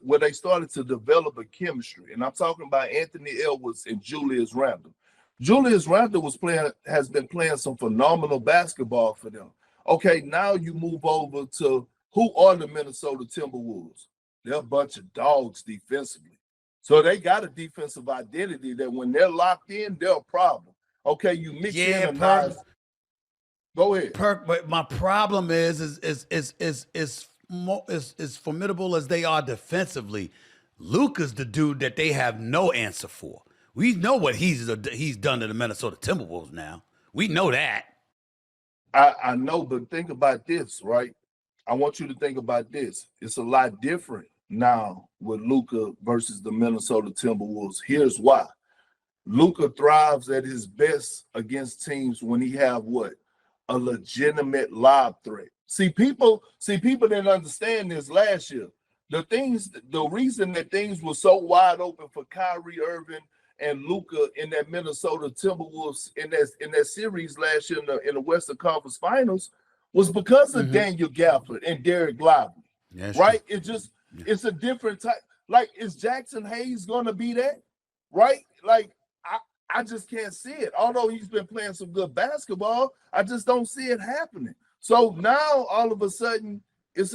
where they started to develop a chemistry. And I'm talking about Anthony Edwards and Julius Randle. Julius Randle has been playing some phenomenal basketball for them. Okay, now you move over to who are the Minnesota Timberwolves? They're a bunch of dogs defensively. So they got a defensive identity that when they're locked in, they're a problem. Okay, you mix in a nice. Go ahead. Perk, but my problem is formidable as they are defensively. Luka's the dude that they have no answer for. We know what he's done to the Minnesota Timberwolves now. We know that. I know, but think about this, right? I want you to think about this. It's a lot different now with Luka versus the Minnesota Timberwolves. Here's why. Luka thrives at his best against teams when he have what? A legitimate lob threat. See, people didn't understand this last year. The reason that things were so wide open for Kyrie Irving and Luka in that Minnesota Timberwolves in that series last year in the Western Conference Finals was because of Daniel Gafford and Derek Lively. Yes, right? It's a different type. Like, is Jackson Hayes gonna be that? Right? Like, I just can't see it. Although he's been playing some good basketball, I just don't see it happening. So now all of a sudden it's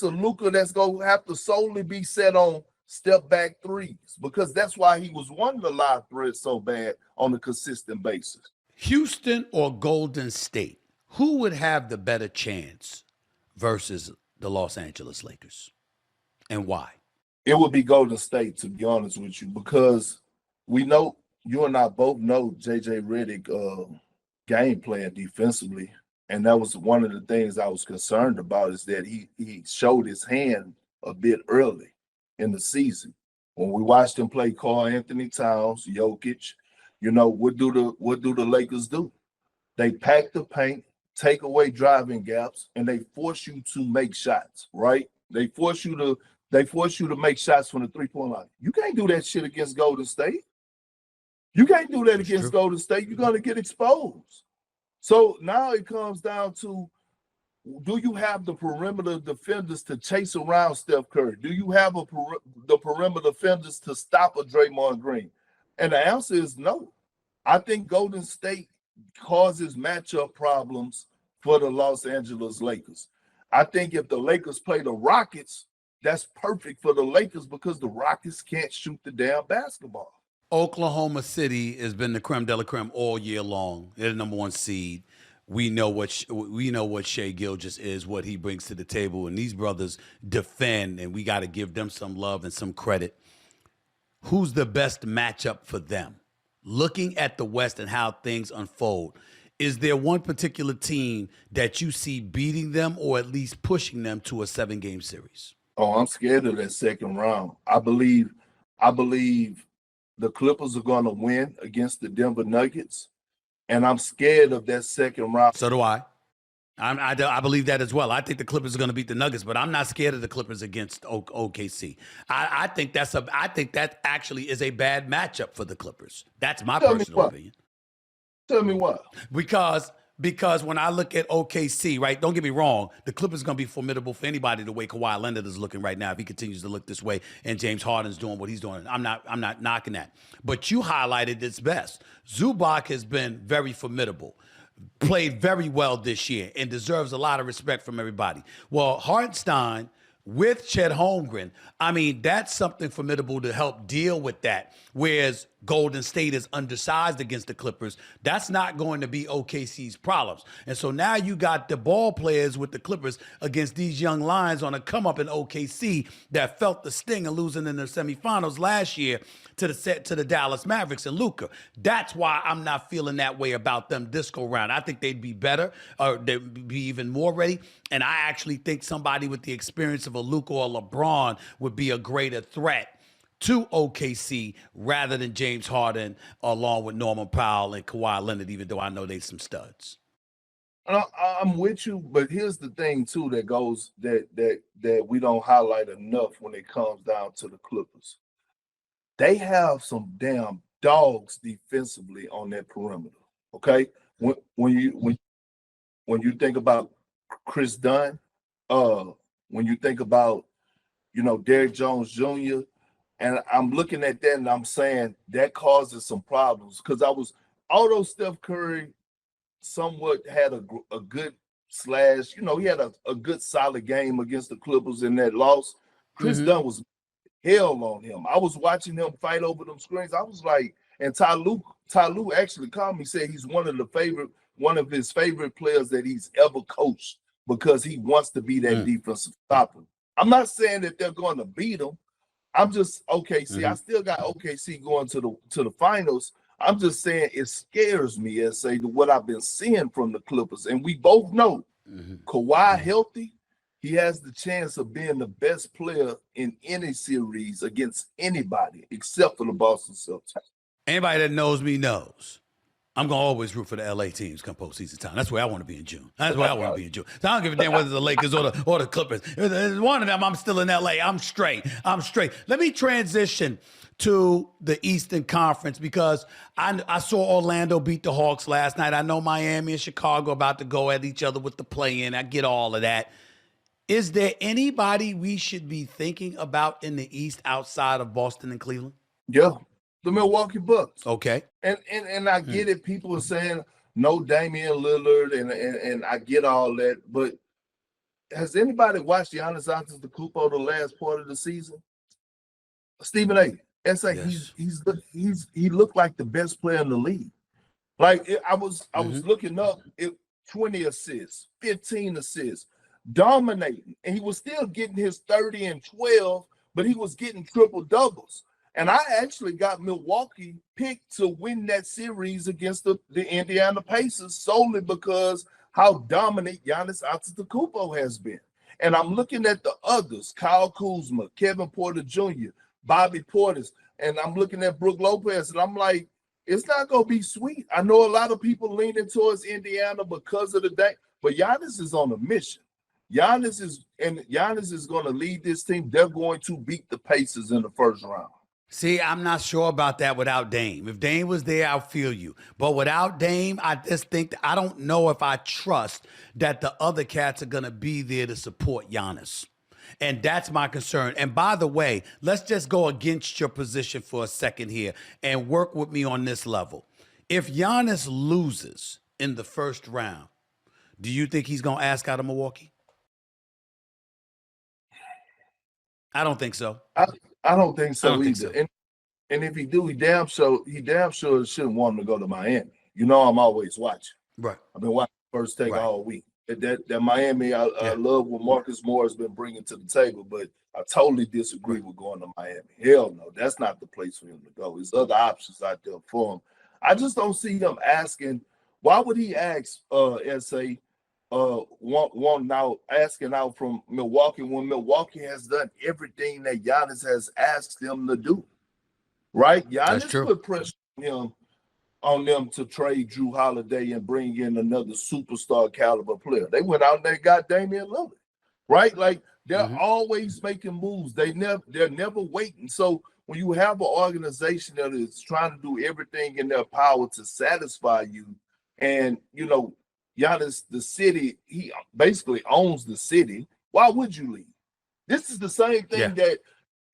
a Luka that's gonna have to solely be set on step back threes, because that's why he was wanting the live thread so bad on a consistent basis. Houston or Golden State, who would have the better chance versus the Los Angeles Lakers, and why? It would be Golden State, to be honest with you, because we know, you and I both know JJ Redick game plan defensively, and that was one of the things I was concerned about, is that he showed his hand a bit early in the season. When we watched him play Karl Anthony Towns, Jokic, what do the Lakers do? They pack the paint, take away driving gaps, and they force you to make shots, right? They force you to make shots from the three-point line. You can't do that shit against Golden State. You can't do that against Golden State. You're going to get exposed. So now it comes down to, do you have the perimeter defenders to chase around Steph Curry? Do you have the perimeter defenders to stop a Draymond Green? And the answer is no. I think Golden State causes matchup problems for the Los Angeles Lakers. I think if the Lakers play the Rockets, that's perfect for the Lakers, because the Rockets can't shoot the damn basketball. Oklahoma City has been the creme de la creme all year long. They're the number one seed. We know what Shai Gilgeous is, what he brings to the table, and these brothers defend, and we got to give them some love and some credit. Who's the best matchup for them? Looking at the West and how things unfold, is there one particular team that you see beating them or at least pushing them to a 7-game series? Oh, I'm scared of that second round. I believe the Clippers are going to win against the Denver Nuggets, and I'm scared of that second round. So do I. I believe that as well. I think the Clippers are going to beat the Nuggets, but I'm not scared of the Clippers against OKC. I think that actually is a bad matchup for the Clippers. That's my personal opinion. Tell me what. Because when I look at OKC, right, don't get me wrong, the Clippers are going to be formidable for anybody the way Kawhi Leonard is looking right now, if he continues to look this way, and James Harden's doing what he's doing. I'm not knocking that. But you highlighted this best. Zubac has been very formidable, played very well this year, and deserves a lot of respect from everybody. Well, Hartenstein with Chet Holmgren, I mean, that's something formidable to help deal with that. Whereas Golden State is undersized against the Clippers, that's not going to be OKC's problems. And so now you got the ball players with the Clippers against these young lions on a come up in OKC that felt the sting of losing in the semifinals last year to the Dallas Mavericks and Luka. That's why I'm not feeling that way about them this go round. I think they'd be better, or they'd be even more ready. And I actually think somebody with the experience of a Luka or LeBron would be a greater threat to OKC rather than James Harden, along with Norman Powell and Kawhi Leonard, even though I know they some studs. I'm with you, but here's the thing too that we don't highlight enough when it comes down to the Clippers. They have some damn dogs defensively on that perimeter. Okay, when you think about Chris Dunn, when you think about Derrick Jones Jr. And I'm looking at that and I'm saying that causes some problems because although Steph Curry somewhat had a good slash, he had a good solid game against the Clippers in that loss. Chris Dunn was hell on him. I was watching him fight over them screens. I was like, and Ty Lue actually called me, said he's one of his favorite players that he's ever coached because he wants to be that defensive stopper. I'm not saying that they're going to beat him. I'm just OKC. I still got OKC going to the finals. I'm just saying it scares me, SA, to what I've been seeing from the Clippers. And we both know Kawhi healthy, he has the chance of being the best player in any series against anybody except for the Boston Celtics. Anybody that knows me knows I'm going to always root for the LA teams come postseason time. That's where I want to be in June. That's where I want to be in June. So I don't give a damn whether it's the Lakers or the Clippers. It's one of them, I'm still in LA. I'm straight. Let me transition to the Eastern Conference because I saw Orlando beat the Hawks last night. I know Miami and Chicago about to go at each other with the play-in. I get all of that. Is there anybody we should be thinking about in the East outside of Boston and Cleveland? Yeah. The Milwaukee Bucks. Okay. And I get it. People are saying no Damian Lillard, and I get all that. But has anybody watched Giannis Antetokounmpo the last part of the season? Stephen A. It's like he looked like the best player in the league. Like I was looking up 20 assists, 15 assists, dominating, and he was still getting his 30 and 12, but he was getting triple doubles. And I actually got Milwaukee picked to win that series against the Indiana Pacers solely because how dominant Giannis Antetokounmpo has been. And I'm looking at the others, Kyle Kuzma, Kevin Porter Jr., Bobby Portis, and I'm looking at Brook Lopez, and I'm like, it's not going to be sweet. I know a lot of people leaning towards Indiana because of the day, but Giannis is on a mission. Giannis is going to lead this team. They're going to beat the Pacers in the first round. See, I'm not sure about that without Dame. If Dame was there, I'll feel you. But without Dame, I just think I don't know if I trust that the other cats are going to be there to support Giannis. And that's my concern. And by the way, let's just go against your position for a second here and work with me on this level. If Giannis loses in the first round, do you think he's going to ask out of Milwaukee? I don't think so. I don't think so either. And if he do, he damn sure shouldn't want him to go to Miami. I'm always watching. Right. I've been watching First Take all week. That Miami, I love what Marcus Moore has been bringing to the table, but I totally disagree with going to Miami. Hell no, that's not the place for him to go. There's other options out there for him. I just don't see him asking. Why would he ask SA asking out from Milwaukee when Milwaukee has done everything that Giannis has asked them to do? Right? Giannis put pressure on them to trade Drew Holiday and bring in another superstar caliber player. They went out and they got Damian Lillard. Right? Like they're always making moves. They're never waiting. So when you have an organization that is trying to do everything in their power to satisfy you, and Giannis, the city, he basically owns the city. Why would you leave? This is the same thing that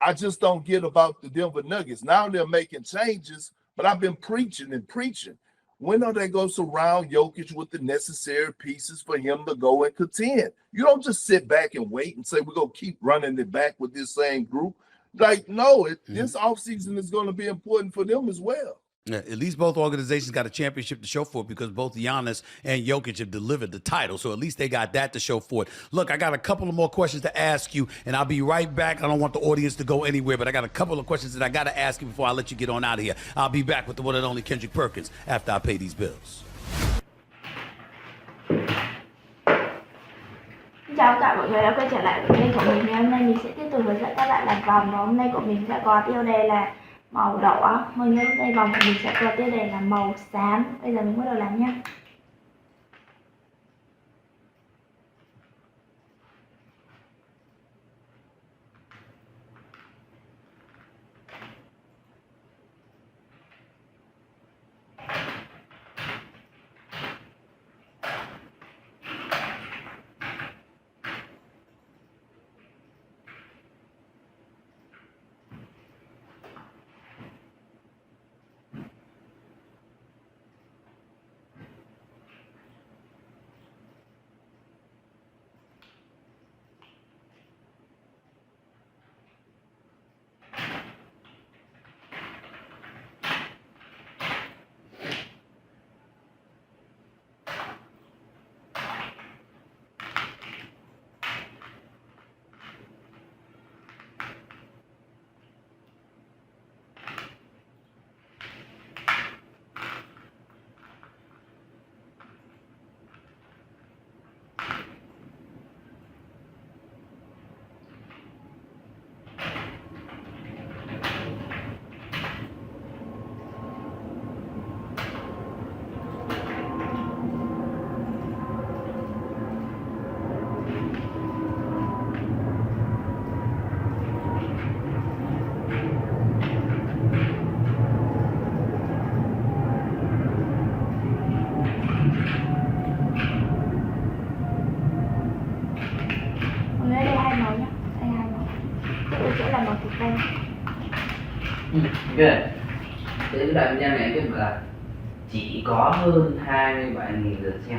I just don't get about the Denver Nuggets. Now they're making changes, but I've been preaching and preaching. When are they going to surround Jokic with the necessary pieces for him to go and contend? You don't just sit back and wait and say, we're going to keep running it back with this same group. Like, no, this offseason is going to be important for them as well. Yeah, at least both organizations got a championship to show for it because both Giannis and Jokic have delivered the title. So at least they got that to show for it. Look, I got a couple of more questions to ask you, and I'll be right back. I don't want the audience to go anywhere, but I got a couple of questions that I got to ask you before I let you get on out of here. I'll be back with the one and only Kendrick Perkins after I pay these bills. Xin chào tất cả mọi người đã quay trở lại với kênh của mình. Hôm nay mình sẽ tiếp tục hướng dẫn các bạn làm vòng, và hôm nay của mình sẽ có tiêu đề là màu đỏ. Mọi người đây vòng của mình sẽ có tiêu đề là màu xám. Bây giờ mình bắt đầu làm nhé. Mọi người ở đây hai màu nhé. Đây hai màu. Tiếp tôi sẽ là màu thực đen. Ok. Thế đoạn video này kết là chỉ có hơn 27.000 lượt xem.